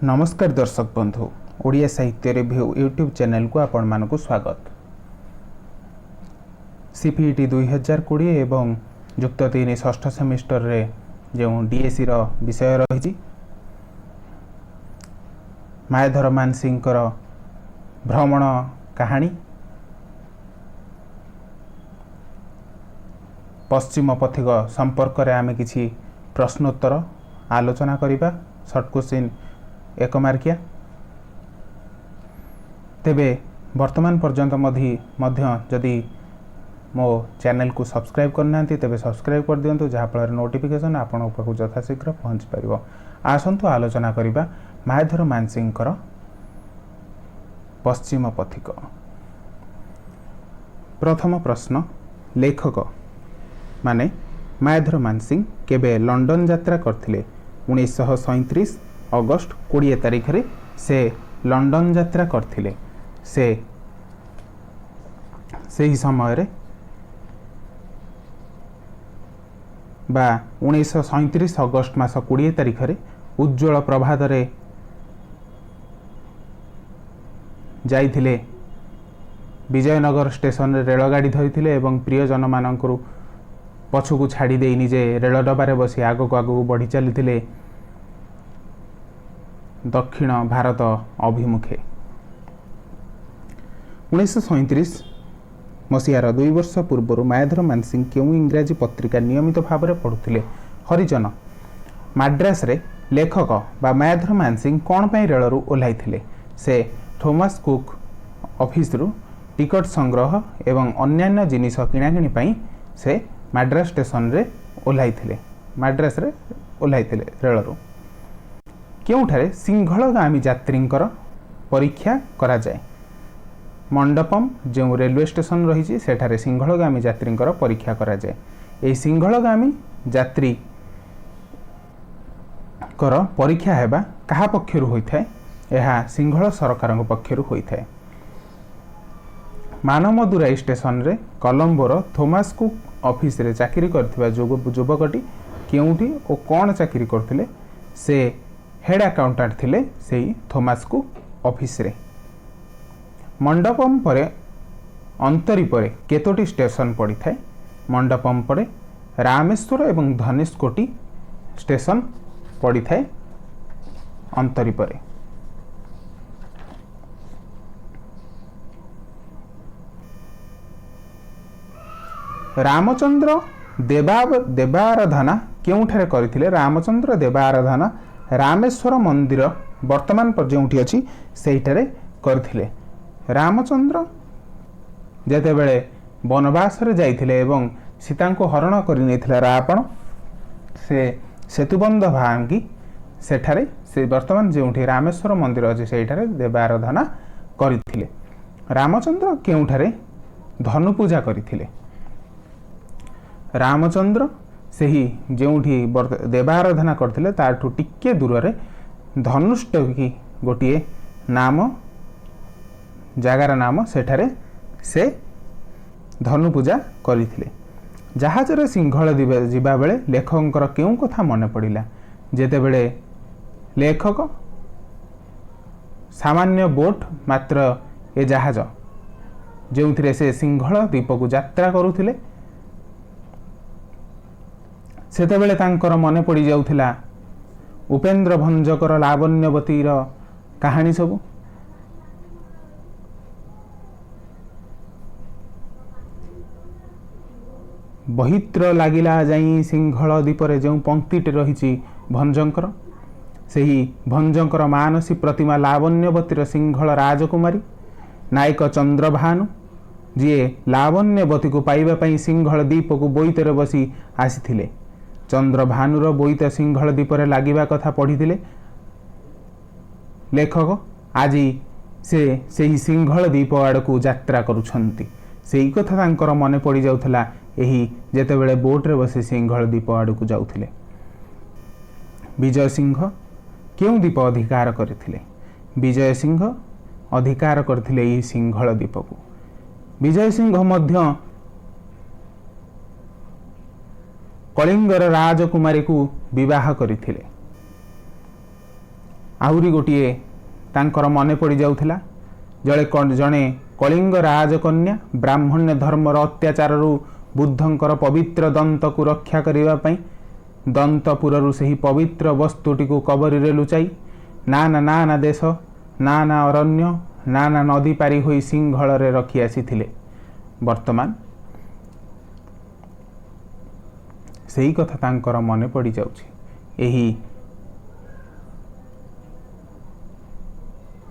नमस्कार दर्शक बंधु ओडिया साहित्य रिव्यू यूट्यूब चैनल को आपण मानकु स्वागत। सीपीईटी 2020 एवं युक्त 3 षष्ठ सेमिस्टर रे जो डीएससी रो विषय रही मायाधर मानसिंह भ्रमण कहानी पश्चिम पथिक संपर्क रे आमे किछि प्रश्नोत्तर आलोचना करिबा। Short question 1 मार्किया। तेबे वर्तमान पर्यंत मध्य जदि मो चैनल को सब्सक्राइब करना तेबे सब्सक्राइब कर दियंतु जहाँ फल नोटिफिकेशन आपण पाखु यथाशीघ्र पहुँच पारिबो। आसंतु आलोचना करिबा मायाधर मानसिंह पश्चिम पथिक। प्रथम प्रश्न, लेखक माने मायाधर मानसिंह केबे लंडन यात्रा करथिले? 1937 अगस्ट 20 तारिख रे से लंडन यात्रा करथिले। से ही समय रे बा 1937 अगस्ट मास 20 तारिख रे उज्जवल प्रभात रे जाइथिले विजयनगर स्टेशन रे रेलगाड़ी धरिथिले एवं प्रियजन मानकरू पछकू छाड़ी दे निजे रेल डबारे बसी आगक आगक बढ़ी चली दक्षिण भारत अभिमुखे। 1937 मसीहार 2 वर्ष पूर्व मायाधर मानसिंह क्यों इंग्राजी पत्रिका नियमित भाव में पढ़ुले? हरिजन। माड्रास रे लेखक बा मायाधर मानसिंह कौन पर रेलू ओह्लाई? से थॉमस कुक ऑफिस रु टिकट संग्रह एवं अन्यान्य जिनिस किणाकिणी पाई से माड्रास स्टेशन रे ओह्लाई। माड्रास रे ओह्लाई रेलू केउठारे सिंघलगामी यात्रींकर परीक्षा करा जाए। मंडपम जो रेलवे स्टेशन रही सेठारे सिंघलगामी यात्रींकर परीक्षा करा जाए। ए सिंघलगामी यात्री कर परीक्षा हेबा कहा पक्षरु होइथाय? एहा सिंघल सरकार पक्षरु होइथाय। मानमदुराई स्टेशन रे कोलंबोर थॉमस कुक ऑफिस रे चाकरी करथिबा युवकटी केउठी ओ कोन चाकरी करथिले? से हेड अकाउंटेंट थिले सेही थॉमस कुक ऑफिस रे। मंडपम परे अंतरी परे केतोटी स्टेशन पड़ी थाए? मंडपम परे रामेश्वर एवं धनेशकोटी स्टेशन पड़ी थाए अंतरी परे। रामचंद्र देवाराधना केउठारे करथिले? रामचंद्र देवाराधना रामेश्वर मंदिर वर्तमान पर जोठी अछि सेहिठारे करथिले। रामचंद्र जेतेबेले वनवास रे जाइथिले एवं सीता को हरण करि नेथिला रावण, से सेतुबंध भांगी सेठारे से वर्तमान जोठी रामेश्वर मंदिर अछि सेहिठारे देवाराधना करथिले। रामचंद्र केउठारे धनु पूजा करथिले? रामचंद्र सेही जोठी देवाराधना करथिले ताठू टिके दूर रे धनुष्टकी गोटिए नाम जगार नाम सेठारे से धनु पूजा करथिले। जहाज रे सिंघल जिबा बेले लेखकंकर केउ कथा मने पड़िला? जेते बेले लेखक सामान्य बोट मात्र ए जहाज जोथिरे से सिंघल द्वीप को यात्रा करुथिले सेतेबेले तांकर मने पड़ी जाउथिला उपेन्द्र भंजकर लावण्यवतीर कहानी सबू। बहित्र लागिला जाई सिंघल द्वीपर जो पंक्तिटे रही भंजंकर, सेही भंजंकर मानसी प्रतिमा लावण्यवतीर सिंघल राजकुमारी नायक चंद्रभानु जीए लावण्यवती को पाइबा पई सिंघल द्वीप को बोईतरे बसी आसीथिले। चंद्रभानुर बोईत सिंघल द्वीपर लागिबा कथा पढ़िथिले लेखक। आज से ही सिंघल द्वीप आड़कू यात्रा करुछंती। सेही कथा तांकर मने पड़ी जाउथला एही जेतेबेले बोट रे बसी सिंघल द्वीप आड़कू जाउथिले। विजय सिंह केउ द्वीप अधिकार करथिले? विजय सिंह अधिकार करथिले एही सिंघल द्वीप को। विजय सिंह मध्य कलिंगर राजकुमारी को विवाह करथिले। आहुरी गोटे तांकर मन पड़ जाउथिला जड़े कलिंग राजकन्या ब्राह्मण्य धर्मर अत्याचार बुद्धंकर पवित्र दंत को रक्षा करने दंतपुर से पवित्र वस्तुटी को कबरी लुचाई नाना नाना देश नाना अरण्य नाना नदी पारी होई सिंहल रे रखी आसी वर्तमान सही कथा तांकर मन पड़ जाउछि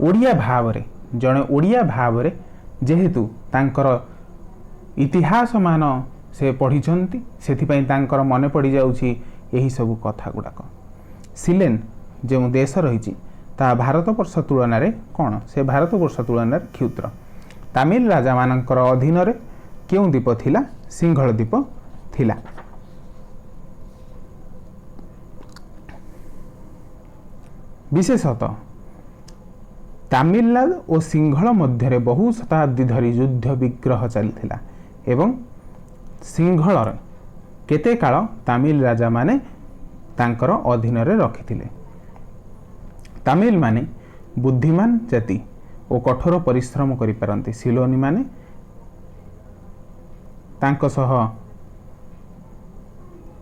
ओडिया भाव रे जड़े ओडिया भाव रे जेहेतु तांकर इतिहास मान से पढ़िछंती सेथिपई तांकर मन पड़ जाउछि एही सब कथा गुड़ाक सिलेन जो देश रही ता भारतवर्ष तुलन में कौन से भारतवर्ष तुलन में क्षुद्र तमिल राजा मानकर अधीन रे क्यों द्वीप थिला सिंहल द्वीप थिला विशेषतः तमिलनाडु और सिंहल मध्य बहु शताब्दी धरी युद्ध विग्रह चलता एवं सिंहल केते काल तमिल राजा माने तांकर अधीन रे रखिथिले तमिल माने बुद्धिमान जाति और कठोर परिश्रम करि पारंती सिलोनी माने तांको सह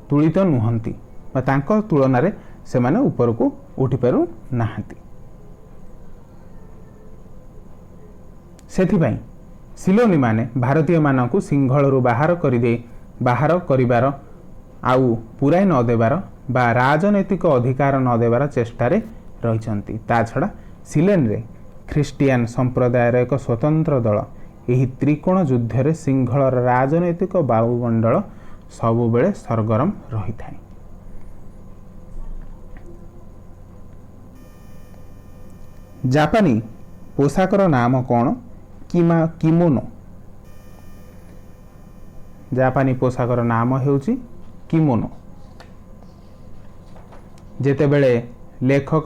तुलित नुहंती बा तांको तुलन रे से माने ऊपर को उठी पारु नाहंती सेथिबाई सिलोनी माने भारतीय मानकु सिंहल बाहर करिबार आउ पुराई न देबार बा राजनैतिक अधिकार न देबार चेष्टारे रहिछंती ता छड़ा सिलेन रे ख्रिस्टियान संप्रदायर एक स्वतंत्र दल यही त्रिकोण युद्ध रे सिंहल राजनैतिक बायुमंडल सबुबेले सरगरम रही थाए जापानी पोशाकर नाम कौन किमोनो जापानी पोशाकर नाम हेउची किमोनो जेतेबेले लेखक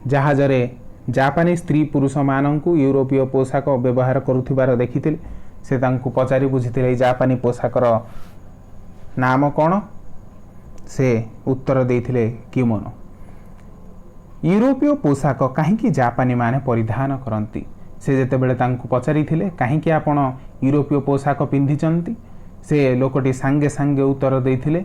जहाजरे जापानी स्त्री पुरुष मानंकु यूरोपीय पोशाक व्यवहार करुथिबार देखिथिले से तांकु पचारि बुझिथिले जापानी पोशाकर नाम कौन से उत्तर देथिले किमोनो यूरोपीय पोशाक कहीं जापानी माने परिधान करती से जेतेबेले तांकु पचारिथिले कहीं आपण यूरोपीय पोशाक पिंधिचंती से लोकटी सांगे सांगे उत्तर देथिले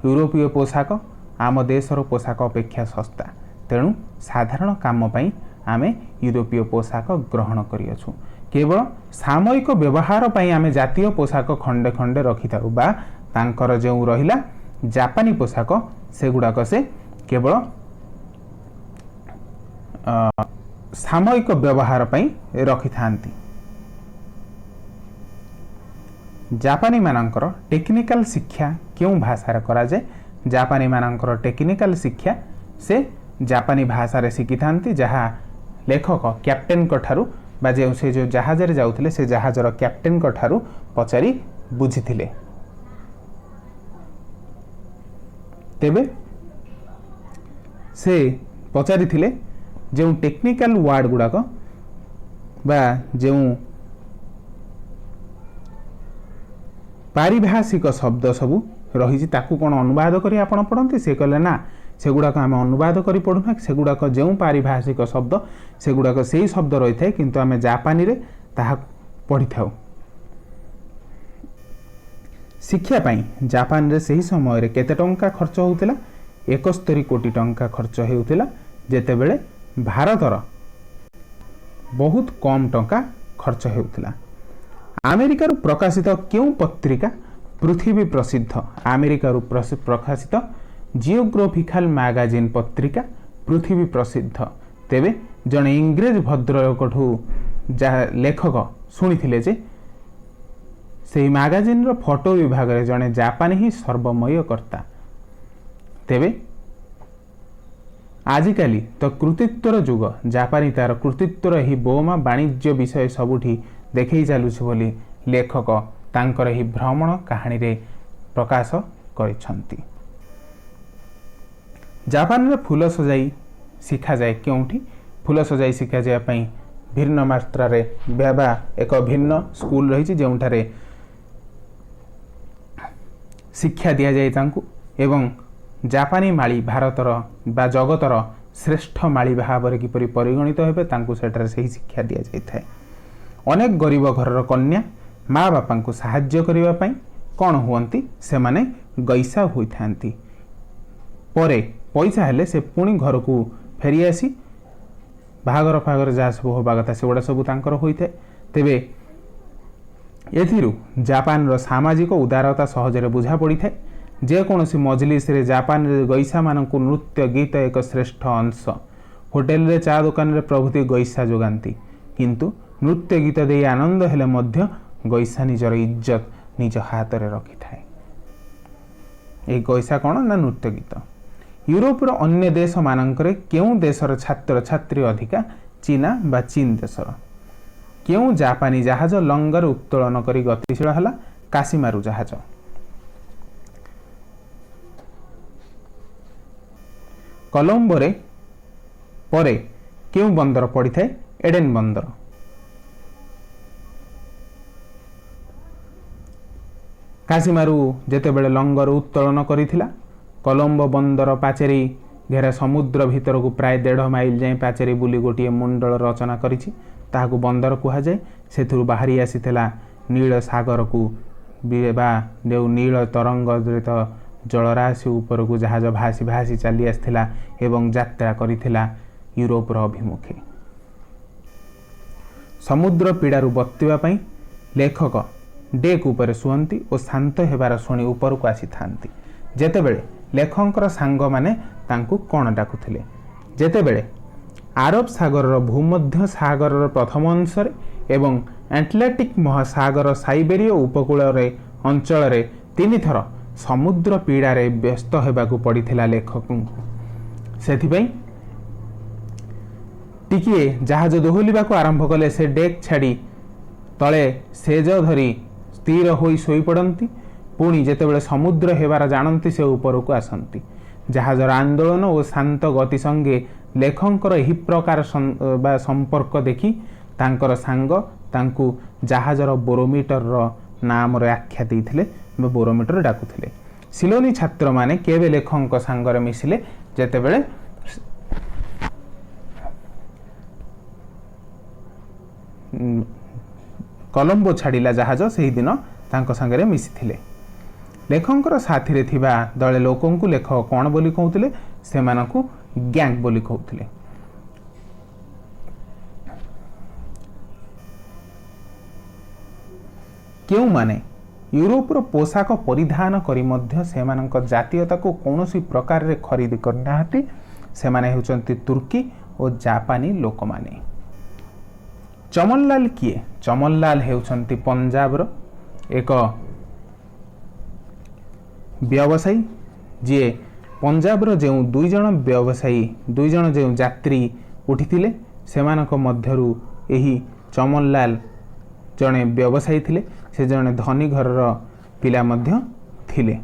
यूरोपीय पोशाक आम देशर पोशाक अपेक्षा सस्ता तेणु साधारण काम पई आमे यूरोपीय पोशाक ग्रहण करियछु केवल सामयिक व्यवहार पई आमे जातीय पोशाक खंडे खंडे रखिथाउ बा तांकर जो रहिला जापानी पोशाक सेगुड़ाक से केवल सामयिक व्यवहार पई रखि थांती जापानी मानकर टेक्निकल शिक्षा क्यों भाषा करा जाए जापानी मानकर टेक्निकल शिक्षा से जापानी भाषा रे शिखि थांती जहाँ लेखक कैप्टेन ठारू बा जे से जो जहाज रे जाउथिले से जहाजर कैप्टेन ठारू पचारि बुझिथिले तेबे से पचारिथिले जो टेक्निकल वर्ड गुड़ाक बा जो पारिभाषिक शब्द सबू रही ताकू कौन अनुवाद करी आपण पढ़ते से कहले ना सेगुड़ाक आम अनुवाद करी पढ़ुना सेगुड़ाक जो पारिभाषिक शब्द सेगुड़ाक से शब्द रही थाए किंतु आम जापानी रे ताहा पढ़ी थाउ शिक्षा पाई जापान रे सही समय रे केते टंका खर्च होउतिला 71 कोटी टंका खर्च हेउतिला जेतेबेले भारतर बहुत कम टंका खर्च हेउतिला अमेरिकार प्रकाशित क्यों पत्रिका पृथ्वी प्रसिद्ध अमेरिकार प्रकाशित जियोग्राफिकल मैगजीन पत्रिका पृथ्वी प्रसिद्ध तेबे जने इंग्रेज भद्रलोकठू जहाँ लेखक शुणी जे से मैगजीन रो फोटो विभाग रे जने जापानी ही सर्वमय कर्ता तेबे आजिकाली तो कृतित्वर जुग जापानी तार कृतित्वर ही बोमा वाणिज्य विषय सबुठी देखई चलुछि बोली लेखक तांकर ही भ्रमण कहानी रे प्रकाश करिसंती जापान रे फूल सजाई शिखा जाए क्योंठी फूल सजाई शिखा जाय पई भिन्न मात्रा रे बेबा एक भिन्न स्कूल रही जोठारे शिक्षा दि जाए तांकु एवं जापानी माली भारतर बा जगतर श्रेष्ठ माली भाव किपरि परिगणित हेबे तांकु सेठारे सही शिक्षा दिया जाइथाय। अनेक गरीब घरर कन्या माँ बापा को साहाय्य करिबा पई कौन हुअंती से माने गैसा होइथांती। परे पैसा हेले से पुणी घर को फेरी आसी बाहागर फागर जहाँ सब होबा कथा सेगुड़ा सब तांकर होइथाय। तेबे एथिरु जापान रो सामाजिक उदारता सहजरे बुझा पड़ी थाए। जेकोसी मजलिस रे जापान रे गैसा मानकु नृत्य गीत एक श्रेष्ठ अंश। होटेल रे चा दुकान रे प्रभृति गैसा जोगांती, किंतु नृत्य गीत दे आनंद हेले मध्य गैसा निजर इज्जत निज हाथ रे रखि थाए। ए गैसा कौन ना नृत्य गीत। यूरोप रो अन्य देश मानकरे केउं देशर छात्र छात्री अधिका चीना बा चीन देशर। केउं जापानी जहाज लंगर उत्तोलन करी गतिशील हला काशीमारू जहाज। कोलंबो रे परे केउं बंदर पड़ी थाए एडेन बंदर। काशीमारू जेतेबेले लंगर उत्तोलन करिथिला कोलंबो बंदर पाचेरी घेरा समुद्र भीतर को प्राय 1.5 माइल जाए पाचेरी बुली गोटे मुंडल रचना करिछि ताहाकु बंदर कुहा जाए। सेथुरु बाहरी आसीथिला नील सागर को बा देउ नील तरंगित जलराशि ऊपर को जहाज भासी भासी चली आसथिला एवं यात्रा करिथिला यूरोप रो अभिमुखे। समुद्र पीड़ारु बत्तिबा पई लेखक डेक ऊपर सुअंती और शांत हेबार शुणी ऊपर को आसी थांती। जेतेबेले लेखकर सांग माने तांकु कौन डाकुथिले। जेतेबेले आरब सागर भूमध्य सागर प्रथम अंशरे एवं एटलांटिक महासागर साइबेरिया उपकूल अंचल रे 3 थर समुद्र पीड़ारे व्यस्त हेबाकु पड़िथिला लेखक। सेथिपई टिकिए जहाज दोहलिबाकु आरंभ कले से डेक छाड़ी तले सेज धरी स्थिर होई सोई पड़ती। पुणी जेतेबेले समुद्र हेबार जानती से ऊपर को आसती। जहाजर आंदोलन और शांत गति संगे लेखकर एही प्रकार संपर्क देखी तांकर सांग तांकु जहाजर बोरोमीटर नाम आख्या देइथिले बोरोमीटर डाकुथिले। सिलोनी छात्र माने केबे लेखक सांगरे मिसिले जेतेबेले कोलंबो छाड़िला जहाज सही दिन तांको संगरे मिसिथिले। लेखकर साथी रे थिबा दले लोकंकु लेखक कौन बोली कहउथिले सेमानकु गैंग बोली कहउथिले। केउ माने यूरोप रो पोशाक परिधान करी मध्य सेमानक जातीयता को कौनसी प्रकार रे खरीद करनाहाती सेमाने हेउचंती तुर्की और जापानी लोक माने। चमनलाल किए? चमनलाल हेउचंती पंजाब रो एक व्यवसायी जी पंजाब रो जो 2 जण व्यवसायी 2 जण जो यात्री उठिथिले सेमानक मध्यरु एही चमनलाल जणे व्यवसायी थिले। से जणे धनी घरर पिला मध्य थिले।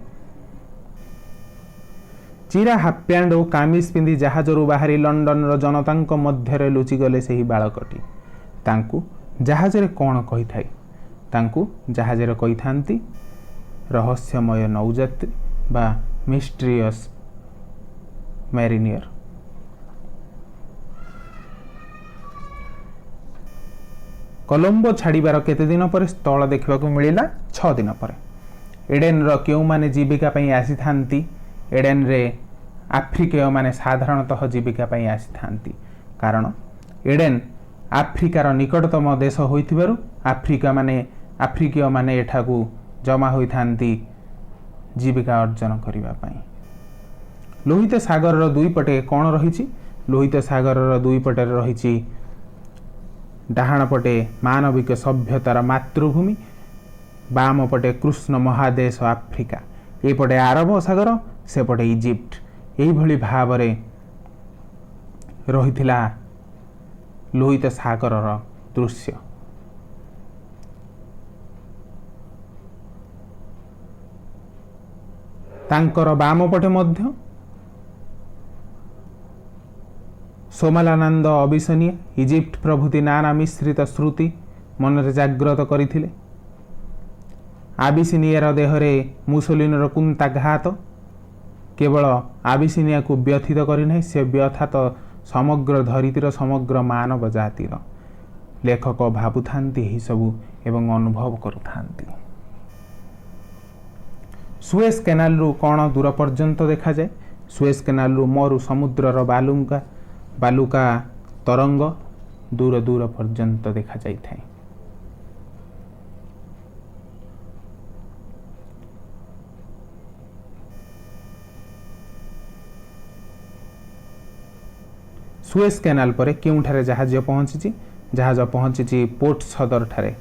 चिरा हाफ पैंट और कामिज पिंधि जहाजरू बाहरी लंडन रो जनतांक मध्यरे लुचि गले सही बालकटी। तांकु जहाजरे कौन कही थाई? तांकु जहाजरे कही थांती रहस्यमय नौयात्री बा मिस्ट्रियस मैरिनियर। कोलंबो छाड़ीबार केते दिन पर स्थल देखा मिलला 6 दिन पर। एडेन रो केउ माने जीविका पई आसी थांती। एडेन रे आफ्रिकीय माने साधारणतः जीविका पई आसी थांती कारण एडेन आफ्रिकार निकटतम देश होइथिबारु आफ्रिकीय माने एठाकू जमा होई थांती जीविका अर्जन करिबा पई। लोहित सागर रो 2 पटे कौन रहिछि? लोहित सागर रो 2 पटे रहिछि डाहाण पटे मानविक सभ्यतार मातृभूमि, बाम पटे कृष्ण महादेश आफ्रिका, एपटे आरब सागर सेपटे इजिप्ट। एही भली भावरे रहिथिला लोहित सागरर दृश्य। तांकर बाम पटे मध्य सोमालानंद अविशनीय इजिप्ट प्रभृति नाना मिश्रित श्रुति मनरे जाग्रत करिथिले। आबिसिनियर देहरे मुसोलिनर कुंताघात केवल आबिसिनिया को व्यथित करना से व्यथा तो समग्र धरितीर समग्र मानव जातिर लेखक भावुथांती यही सबू एवं अनुभव करुथांती। सुएज केनाल रु कौन दूर पर्यंत देखा जाए? सुएज केनाल रु मरु समुद्रर बालुका तरंग दूर दूर पर्यंत देखा जाई थाए। सुएज केनाल पर केउठारे जहाज पहुंची? जहाज पहुंची पोर्ट सदर ठारे।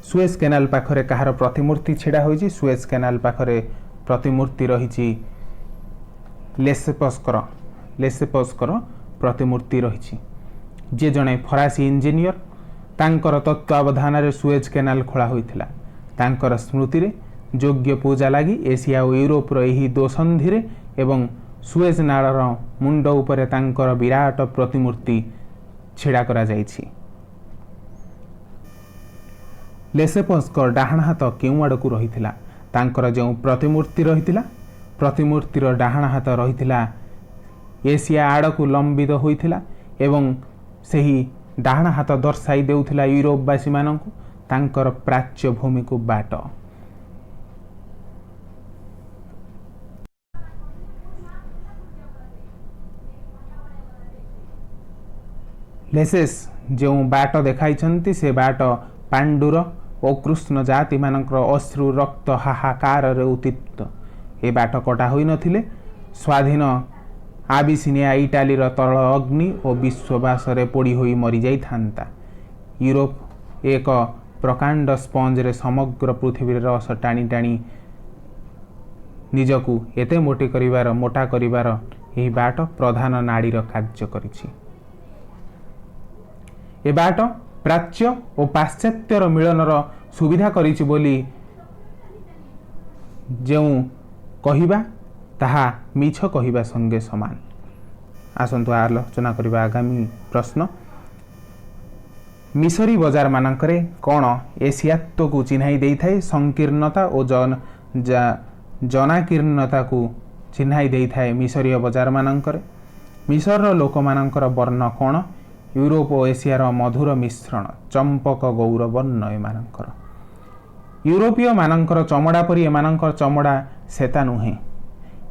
सुएज केनाल पाखरे कहार प्रतिमूर्ति छिड़ा होइछि? सुएज केनाल पाखरे प्रतिमूर्ति रही लेसेपस्कर प्रतिमूर्ति रही, जे जड़े फरासी इंजीनियर तांकर तत्वावधान रे सुएज केनाल खोला होइथिला। तांकर स्मृति रे योग्य पूजा लगी एशिया और यूरोप रही दोसंधि रे एवं सुएज नाळर मुंड उपरे तांकर विराट प्रतिमूर्ति छिड़ा करा जाइछि। लेसेपस्कर डाहाण हाथ केउ आड़कू रहिथिला? तांकर जो प्रतिमूर्ति रहिथिला प्रतिमूर्तिर डाहाण हाथ रहिथिला एशिया आड़कू लंबित होइथिला एवं सही डाहाण हाथ दर्शाई देउथिला यूरोपवासी मानकू तांकर प्राच्य भूमि को बाट। लेसेस जो बाट देखाई से बाट पांडुर और कृष्ण जाति मानकर अश्रु रक्त हाहाकार रे उत्थित ए बाट कटा होई नथिले स्वाधीन आबिसिनिया इटालीर तरल अग्नि और विश्ववास रे पोड़ी होई मरी जाई थांता। यूरोप एक प्रकांड स्पंज रे समग्र पृथ्वी रस टाणी टाणी निजकू एते मोटा करिवार एही बाट प्रधान नाड़ीर कार्य करिछि। ए बाट प्राच्य और पाश्चात्यर मिलनर सुविधा करिछि बोली जो कहिबा ताहा मिछ कहिबा संगे समान। आसंतु आलोचना करिबा आगामी प्रश्न। मिसरी बाजार मानकरे कौन एशियात्व को चिन्हाई देई थाए? संकीर्णता और जनाकीर्णता को चिन्हाई देई थाए मिसरीय बाजार मानकरे। मिसर लोक मानकर वर्ण कौन? यूरोप और एशियार मधुर मिश्रण चंपक गौर वर्ण एमानकर। यूरोपीय मानकर चमड़ा परी एमानकर चमड़ा सेता नुहे।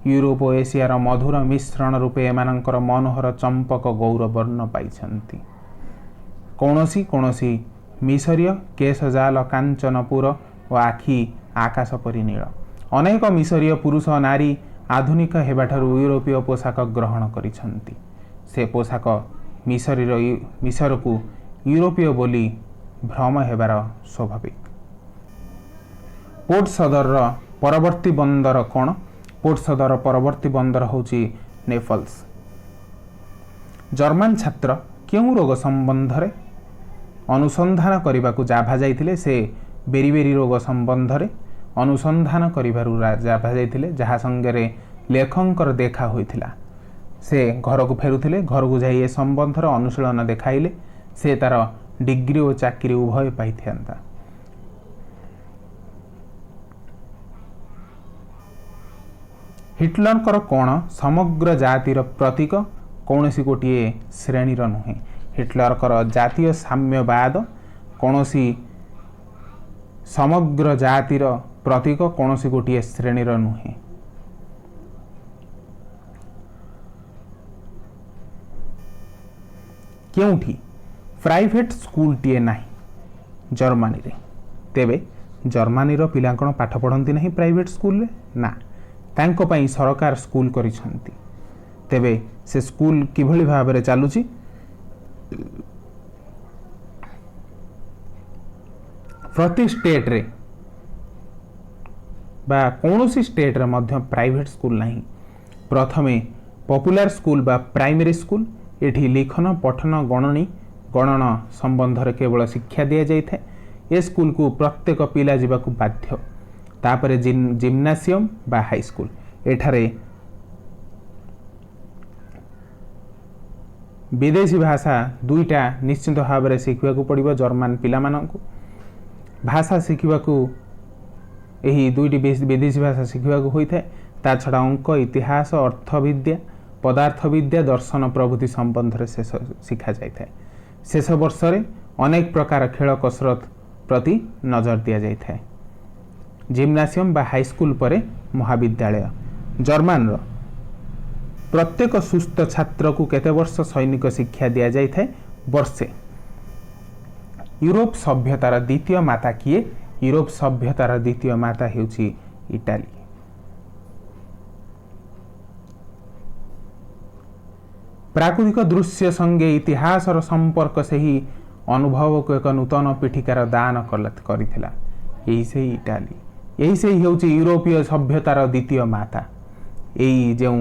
यूरोप और एशियार मधुर मिश्रण रूपे एमानकर मनोहर चंपक गौर वर्ण पाइछंती। कौनसी कौनसी मिसरीय केशजाल कांचनपुर और आखि आकाश परी नील। अनेक मिसरीय पुरुष नारी आधुनिक हेबाठारु यूरोपीय पोशाक ग्रहण करिछंती। से पोशाक मिसर को यूरोपीय बोली भ्रम हेबार स्वाभाविक। पोर्ट सदर परवर्ती बंदर कौन? पोर्ट सदर परवर्ती बंदर होची नेफल्स। जर्मान छात्र क्यों रोग संबंध रे अनुसंधान करने को जाभा जाइथिले? से बेरीबेरी रोग संबंध रे अनुसंधान करिबारु जाभा जाइथिले, जहा संगे लेखकर देखा होइथिला। से घर को फेरुथिले, घर को जाई ए संबंधर अनुशीलन देखाइले से तार डिग्री और चाकरी उभय पाई था। हिटलर कौन समग्र जातिर प्रतीक कौन सी गोटे श्रेणीर नुहे। हिटलर जातीय साम्यवाद कौन सी समग्र जातिर प्रतीक कौन सी गोटे श्रेणीर नुहे। क्योंठी प्राइवेट स्कूल टीए नाही जर्मनी रे? तेबे जर्मनी रो पिला कोन पाठ पढ़ंती नहीं प्राइवेट स्कूल रे? ना, तांको पई सरकार स्कूल करिसंती। तेबे से स्कूल किभली भाव रे चालुची? प्रति स्टेट रे बा कौनसी स्टेट रे मध्य प्राइवेट स्कूल नहीं। प्रथमे पॉपुलर स्कूल बा प्राइमरी स्कूल, एठी लिखन पठन गणन संबंध रे केवल शिक्षा दिया जाइए। ए स्कूल को प्रत्येक पिला जीवाकू बाध्य। तापरे जिम्नासियम बा हाई स्कूल, एठारे विदेशी भाषा दुईटा निश्चित भाव में शिखा पड़ो। जर्मन पिला मानकू भाषा शिखा यही दुईटी विदेशी भाषा शिखा होता है। ता छड़ा अंक, इतिहास, अर्थविद्या, पदार्थविद्या, दर्शन प्रभृति संबंध में शेष शिखा जाए। शेष वर्ष रे अनेक प्रकार खेल कसरत प्रति नजर दि जाए। जिम्नासियम बा हाईस्कूल परे महाविद्यालय। जर्मान प्रत्येक सुस्थ छात्र को केते वर्ष सैनिक शिक्षा दि जाए? वर्षे। यूरोप सभ्यतार द्वितीय माता किए? यूरोप सभ्यतार द्वितीय माता हेउची इटाली। प्राकृतिक दृश्य संगे इतिहासर संपर्क से ही अनुभव को एक नूतन पीठिकार दान करथिला। यही से इटाली, यही से हेउची यूरोपीय सभ्यतार द्वितीय माता। यही जो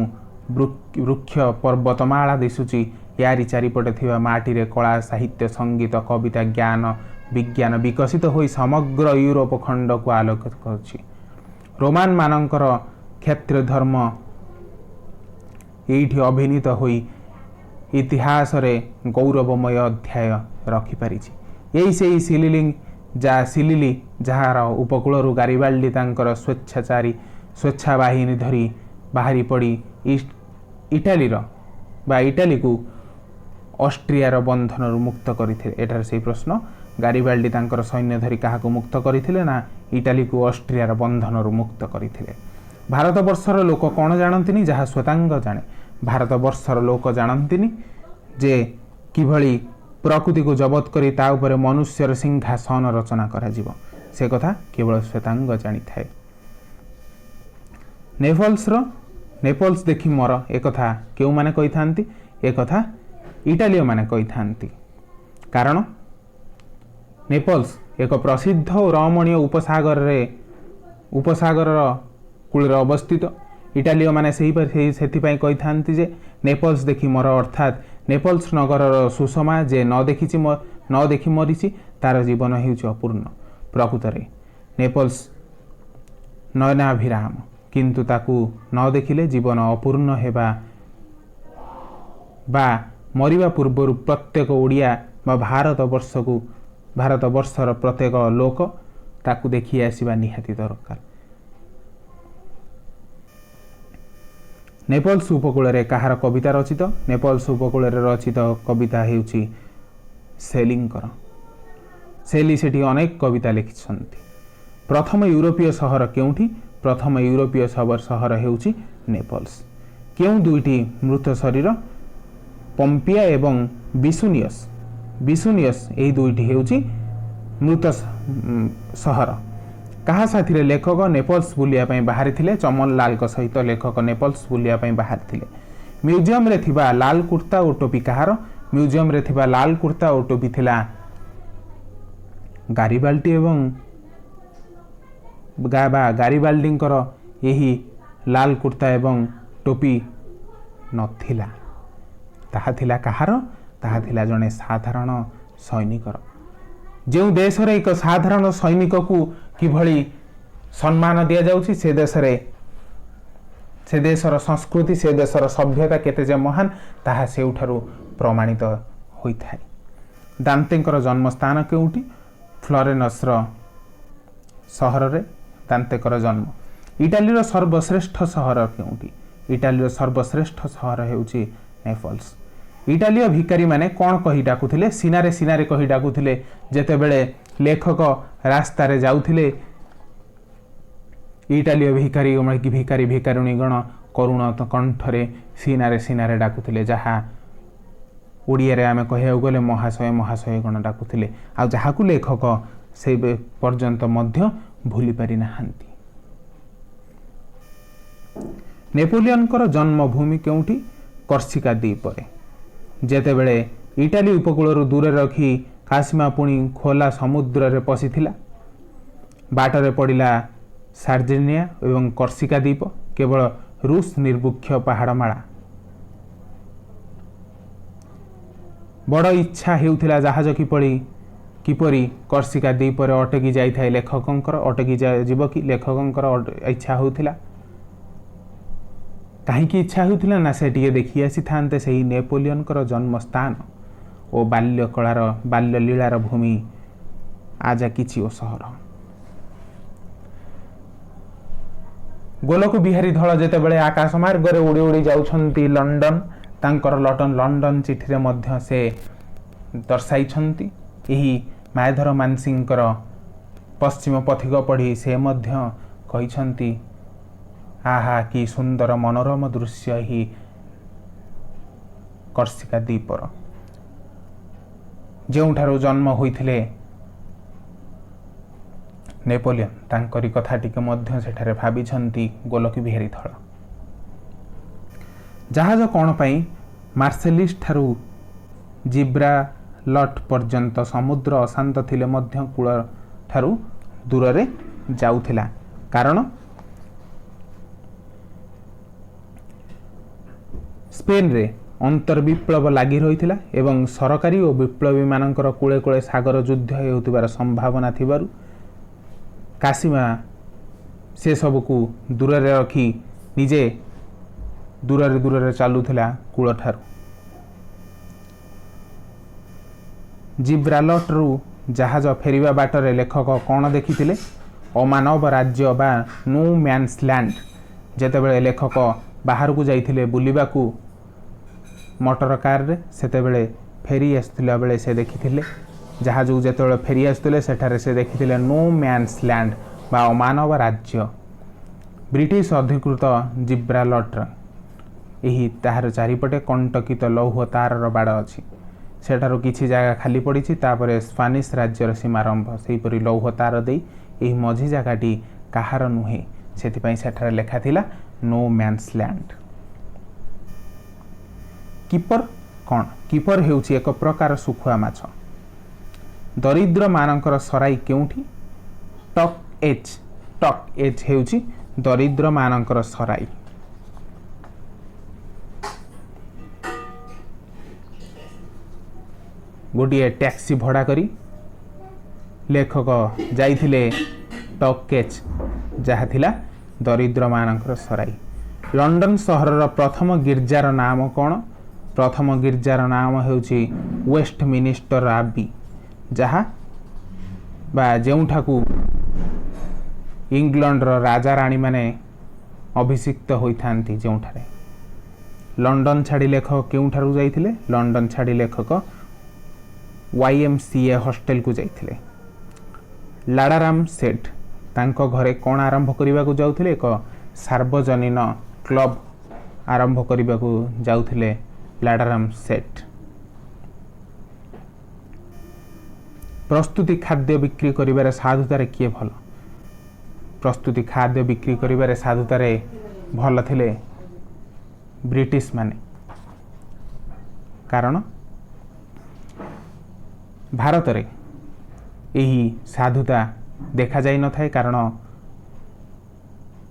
वृक्ष पर्वतमाला दिशुची यारी चारिपटे थिबा माटी कला, साहित्य, संगीत, कविता, ज्ञान, विज्ञान विकसित होई समग्र यूरोप खंड को आलोकित करछि। रोमान मानकर क्षेत्र धर्म एठी अभिनीत होई इतिहास रे गौरवमय अध्याय रखि पारिछि। यही से सिलिली जहार उपकूल गारिबाल्डी तांकर स्वेच्छा बाहिनी धरी बाहरी पड़ी इटाली को ऑस्ट्रियार बंधन मुक्त करथिले। एटार से प्रश्न, गारिबाल्डी तांकर सैन्य धरी काहाको मुक्त करथिले ना इटाली को ऑस्ट्रियार बंधन मुक्त करथिले। भारत वर्षर लोक कौन जानती जहाँ श्वेतांग जाने। भारत वर्षर लोक जानती जे किभली प्रकृति को जबत करी ता उपरे मनुष्यर सिंहासन रचना करा जीव, से कथा केवल श्वेतांग जानी थाए। नेपल्स देखी मोर एक कथा केउ माने कहि थांती? एक कथा इटालियो माने कहि थांती। कारण नेपल्स एक प्रसिद्ध और रमणीय उपसागर कूल अवस्थित। इटालियो माने सेथिपाई कहि थांती जे नेपल्स देखी मोर, अर्थात नेपल्स नगर सुषमा जे न देखी मरीची तार जीवन हेउची अपूर्ण। प्रकृत रे नेपल्स नयनाभिराम, किंतु ताकू न देखिले जीवन अपूर्ण हेबा बा मरिबा पूर्व प्रत्येक ओडिया बा भारत वर्षर प्रत्येक लोक ताकू देखि आसीबा निहाती दरकार। नेपल्स उपकूल रे कहार कविता रचित? नेपल्स उपकूल रे रचित कविता हेउची सेलिंकर। सेली सेठी अनेक कविता लिखिछन्ति। प्रथम यूरोपीय सहर केउठी? प्रथम यूरोपीय सहर हेउची नेपल्स। केउ दुईटी मृत शरीर? पंपिया एवं विसुनियस एही दुईटी हेउची मृत सहर। कहा साथी लेखक नेपल्स बुलिया बाहरी थिले? चमन लाल सहित लेखक नेपल्स बुलिया बाहरी थिले। म्यूजियम रे थिबा लाल कुर्ता और टोपी कहार? म्यूजियम रे थिबा लाल कुर्ता और टोपी थिला गारिबाल्डी एवं गारिबाल्डींकर। यही लाल कुर्ता एवं टोपी नथिला, ताहा थिला कहार? ताहा थिला जने साधारण सैनिकर। जो देश रे एक साधारण सैनिक को किभली सम्मान दिया जाउछि, से देशर संस्कृति, से देशर सभ्यता केते जे महान ताहा सेउठारु प्रमाणित होइथाय। दांतेंकर जन्मस्थान केउठी? फ्लोरेन्सर सहर रे दांतेकर जन्म। इटालीर सर्वश्रेष्ठ सहर केउठी? इटालीर सर्वश्रेष्ठ सहर हेउछि नेपल्स। इटालीय भिकारी माने कौन कही डाकुथिले? सिनारे सिनारे कही डाकुथिले। जेतेबेले लेखक रास्ता रे जाउथिले, इटालीय भिकारी भिकारुणी गण करुण कंठरे सिनारे सिनारे डाकुथिले, जहा ओडिया रे आमे कहिया गले महाशय महाशय गण डाकुथिले। आ जहाकु लेखक से पर्यंत मध्य भूली पारि नाहांती। नेपोलियनकर जन्मभूमि केउठी? कर्सिका द्वीप रे। जेतेबेले इटाली उपकूल दूर रखी कासिमा पुणी खोला समुद्र रे पशिथिला, बाटरे पड़िला सार्डिनिया एवं कर्सिका द्वीप, केवल रूस निर्मुख्य पहाड़माला। बड़ इच्छा हेउथिला जहाज किपरि कर्सिका द्वीप रे अटकी जाइथाय लेखकंकर। अटकी जीव कि लेखकंकर इच्छा होउथिला? कहीं इच्छा होउथिला ना से टिके देखि आसी थांते सेही नेपोलियनकर जन्मस्थान और बाल्य लीलार भूमि आजा किछि ओ सहर। गोलक बिहारी धल जेतेबेले आकाश मार्ग रे उड़ी उड़ी जाउछंती लंडन तांकर लंडन चिठी रे मध्य से दर्शाइछंती एही मायाधर मानसिंहकर पश्चिम पथिक पढ़ी से मध्य कहिछंती आहा कि सुंदर मनोरम दृश्य ही कर्सिका द्वीपर जोठारु जन्म होइथिले नेपोलियन तांकरी कथाटिके मध्य सेठारे भाबिछंती गोलक बिहारी धल जहाज कौन पाई मार्सेलिस ठारू जिब्राल्टर पर्यंत समुद्र अशांत थिले मध्य कूल ठारू दूर रे जाउथिला कारण स्पेन रे अंतर विप्लव लगी रही एवं सरकारी और विप्लवी मानकर कूले कूले सागर युद्ध होउथिबार संभावना थिबारु कासीमा से सबको दूर रे रखी निजे दूर रे चलुथिला कूल ठारू जिब्राल्टरु जहाज फेरिबा बाटरे लेखक कौन देखिथिले अमानव राज्य बा नो मैन्स लैंड जेतेबेले लेखक बाहर को जाइथिले बुलिबाकू मोटर कार रे सेतेबेले फेरी आसथिला बेले से देखिथिले जहाज को जेतेबेले फेरी आसथिले सेठारे से देखिथिले नो मैन्स लैंड बा अमानव राज्य ब्रिटिश अधिकृत जिब्राल्टर एही ताहार चारिपटे कंटकित लौह तारर बाड़ अछि सेठारो किछि जगह खाली पड़ी तापरे स्पेनिश राज्यर सीमारंभ सेहीपरि लौह तार दे एही मझी जगहटी काहार नुहे सेथिपई सेठारे लेखा थिला नो मैन्स लैंड। कीपर कौन कीपर हेउछि एक प्रकार सुखुआ माछ दरिद्र मानकर सराई केउठी टक एज हेउछि दरिद्र मानकर सराई गोटे टैक्सी भड़ा करी लेखक जाइथिले टकेज जहा थिला दरिद्र मानकर सराई। लंडन सहरर प्रथम गिर्जार नाम कौन प्रथम गिर्जार नाम हेउछि वेस्टमिनिस्टर आबी जहा बा जेउठाकू इंग्लैंडर राजा रानी माने अभिषिक्त होइथांती जेउठारे लंडन छाड़ी लेखक केउठारु जाइथिले लंडन छाड़ी लेखक YMCA हॉस्टेल को जाइथिले लाडाराम सेठ तांको घरे कौन आरंभ करने को जाउथिले एक सार्वजनीन क्लब आरंभ करने को जाउथिले लाडाराम सेठ। प्रस्तुति खाद्य बिक्री करिबारे साधुतारे किए भल प्रस्तुति खाद्य बिक्री करिबारे साधुतारे भल थिले ब्रिटिश माने कारण भारत रे यही साधुता देखा जाई न थाए कारण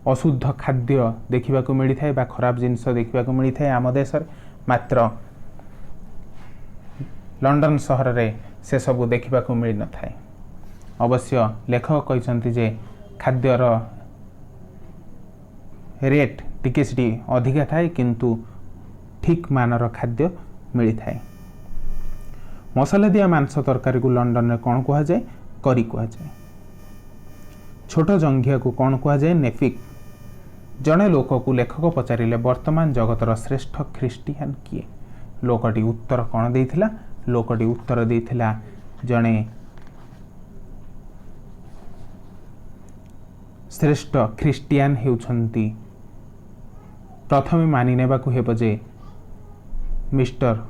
अशुद्ध खाद्य देखा मिली थाए बा खराब जिनस देखा मिली थाए आम देश मात्र लंडन सहर रे से सब देखा मिली न थाए। अवश्य लेखक कहते जे खाद्यर रेट टिके अधिका थाए किंतु ठीक मानर खाद्य मिली थाए। मसला दिया मांस तरकारी को लंडन में कौन कह जाए करी कह जाए छोट जंघिया को कौन कह जाए नेफिक। जड़े लोक को लेखक पचारे वर्तमान जगतर श्रेष्ठ ख्रीस्टियान किए लोकटी उत्तर कौन देइथिला लोकटी उत्तर देइथिला जड़े श्रेष्ठ ख्रीस्टियान हेउछंती प्रथमे मानि नेबाकू हेबो जे मिस्टर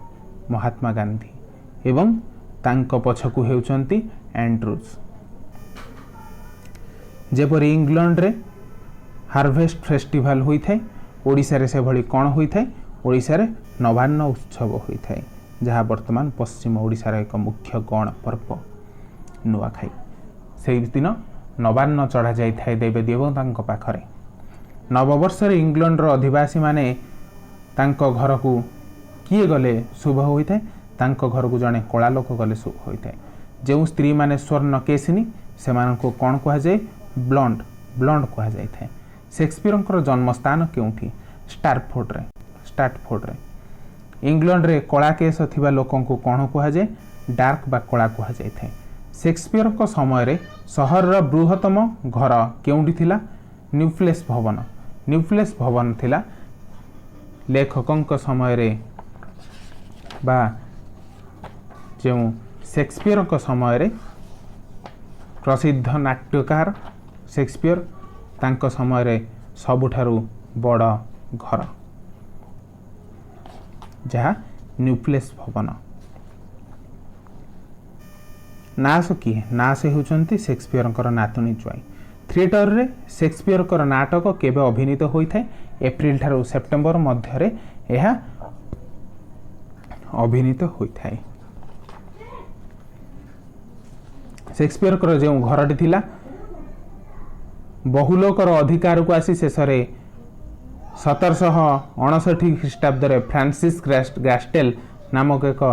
महात्मा गांधी एवं तांको पछकू हेउचंती एंड्रूज। जेपरी इंग्लैंड रे हार्वेस्ट फेस्टिवल होई थाए ओडिसा रे से भली कोन होई थाए ओडिसा रे नवान्न उत्सव होई थाए जहाँ वर्तमान पश्चिम ओडिसा रे एक मुख्य गण पर्व नुआखाई से दिन नवान्न चढ़ा जाई थाए देवी एवं तांको पाखरे नववर्ष रे इंग्लैंड रो अधिवासी माने तांको घर को किए गले शुभ होई थाए तांको घर को जड़े कला लोक गले शुभ होता है जो स्त्री माने स्वर्ण केसिनी से कौन कह जाए ब्लंड ब्लंड कह जाए। शेक्सपियर जन्म स्थान क्योंठी स्टार्टफोर्ड रे इंग्लैंड रे कला केस थिबा लोकों को कौन कह जाए डार्क बा कला कह जाए। शेक्सपियर को समय रे सहर बृहत्तम घर क्योंठी थिला न्यूप्लेस भवन न्यूक्लियस भवन थिला लेखकंक समय रे बा जो शेक्सपियर को समय रे प्रसिद्ध नाट्यकार शेक्सपियर तांको समय रे सबुठारु बड़ घर जहाँ न्यूक्लियस भवन। नास किए नास होउचंती शेक्सपियर नातुणी ज्वाई। थिएटर रे शेक्सपियर नाटक केबे अभिनीत होइथाय एप्रिल ठारू सेप्टेम्बर मध्य रे यह अभिनीत होइथाय। शेक्सपियर जो घरटी थिला बहुलोकर अधिकार को आसी शेष 1759 ख्रीष्टाब्द फ्रांसिस गास्टेल नामक एक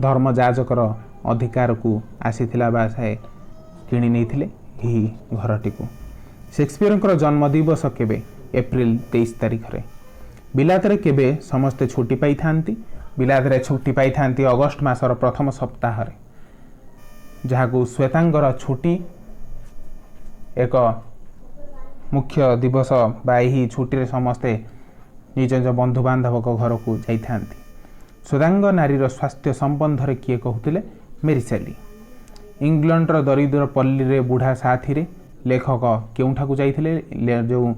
धर्म जाजकर अधिकार को आसीथिला बा से किणी नैथिले ही घरटी को। शेक्सपियर जन्म दिवस केबे एप्रिल 23 तारिख रे। बिलात रे केबे समस्ते छुट्टी पाई थांती। बिलात रे छुट्टी पाई थांती अगस्ट मासर प्रथम सप्ताह रे, जहाँ को श्वेतांगर छुट्टी एक मुख्य दिवस बा ही छुट्टी रे समस्ते निज निज बंधु बांधव घर को जाइथांती। श्वेतांग नारीर स्वास्थ्य संबंध रे किए कहूतिले मेरी शैली। इंग्लैंड रो दरिद्र पल्ली रे बुढ़ा साथी रे लेखक केउठा को जाइथिले, जो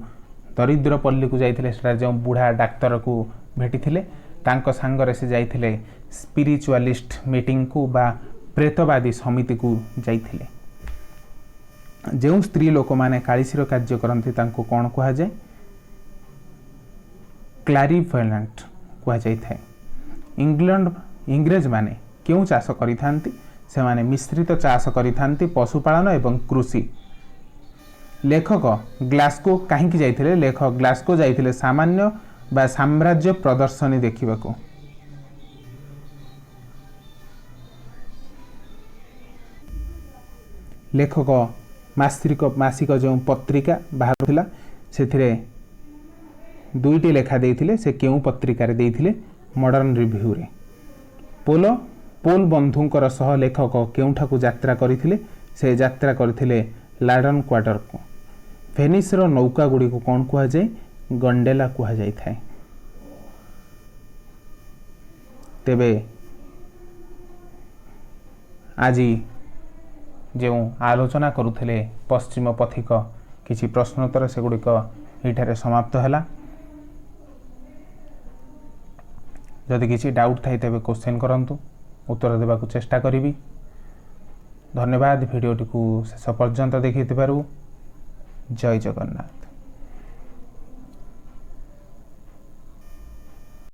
दरिद्र पल्ली को जाइथिले सेटा जो बुढ़ा डाक्तर को भेटिथिले तांको सांगरे से जाइथिले स्पिरिचुअलिस्ट मीटिंग को बा प्रेतवादी समिति को जाइथिले। जो स्त्री लोक माने कालिसीर कार्य करती तांको कौन कहा जाए क्लारिफोनेंट कहा जाए। इंग्लैंड इंग्रेज माने क्यों चाष करिथांती से माने मिश्रित चाष करिथांती पशुपालन एवं कृषि। लेखक ग्लास्को कहीं जाइथिले? लेखक ग्लास्को जाइथिले सामान्य बा साम्राज्य प्रदर्शनी देखिबा को। लेखक मासिक जो पत्रिका बाहर थिला सेथिरे दुईटी लेखा देइथिले। से केउ पत्रिका रे देइथिले? मॉडर्न रिव्यू रे। पोल बंधुंकर सह लेखक केउठा को यात्रा करिथिले? से यात्रा करथिले लाडन क्वार्टर को। वेनिस रो नौका गुडी को कौन कहा जाए? गंडेला कहा जाय थाए। तेबे आज जो आलोचना करुथिले पश्चिम पथिक किछि प्रश्नोत्तर सेगुड़िक एठारे समाप्त हैला। जदि किछि डाउट थाई तेबे क्वेश्चन करंतु, उत्तर देबा को चेष्टा करिवि। धन्यवाद भिडियोटी को शेष पर्यंत देखिथिबारु। जय जगन्नाथ।